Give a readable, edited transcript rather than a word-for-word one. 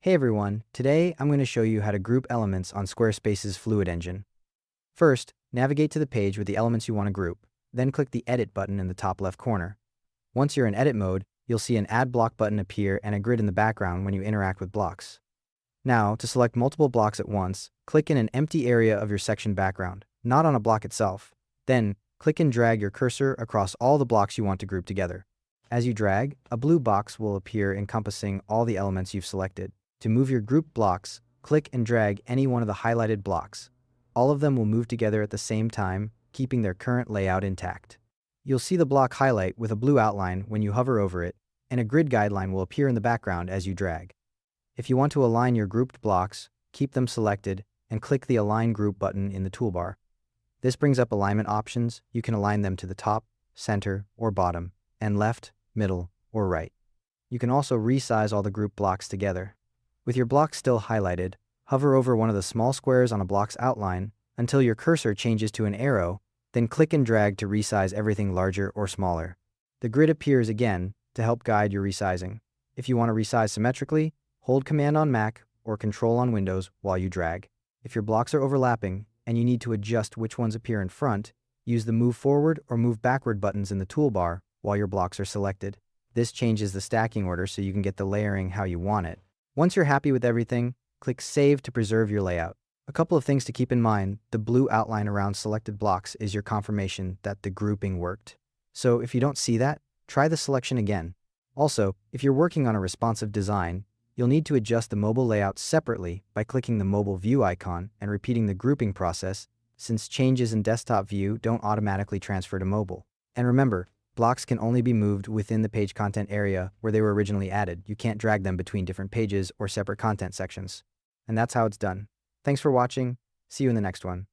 Hey everyone, today I'm going to show you how to group elements on Squarespace's Fluid engine. First, navigate to the page with the elements you want to group, then click the Edit button in the top left corner. Once you're in edit mode, you'll see an Add Block button appear and a grid in the background when you interact with blocks. Now, to select multiple blocks at once, click in an empty area of your section background, not on a block itself. Then, click and drag your cursor across all the blocks you want to group together. As you drag, a blue box will appear encompassing all the elements you've selected. To move your group blocks, click and drag any one of the highlighted blocks. All of them will move together at the same time, keeping their current layout intact. You'll see the block highlight with a blue outline when you hover over it, and a grid guideline will appear in the background as you drag. If you want to align your grouped blocks, keep them selected and click the Align Group button in the toolbar. This brings up alignment options. You can align them to the top, center, or bottom, and left, middle, or right. You can also resize all the group blocks together. With your block still highlighted, hover over one of the small squares on a block's outline until your cursor changes to an arrow, then click and drag to resize everything larger or smaller. The grid appears again to help guide your resizing. If you want to resize symmetrically, hold Command on Mac or Control on Windows while you drag. If your blocks are overlapping and you need to adjust which ones appear in front, use the Move Forward or Move Backward buttons in the toolbar while your blocks are selected. This changes the stacking order so you can get the layering how you want it. Once you're happy with everything, click Save to preserve your layout. A couple of things to keep in mind: the blue outline around selected blocks is your confirmation that the grouping worked. So if you don't see that, try the selection again. Also, if you're working on a responsive design, you'll need to adjust the mobile layout separately by clicking the mobile view icon and repeating the grouping process, since changes in desktop view don't automatically transfer to mobile. And remember, blocks can only be moved within the page content area where they were originally added. You can't drag them between different pages or separate content sections. And that's how it's done. Thanks for watching. See you in the next one.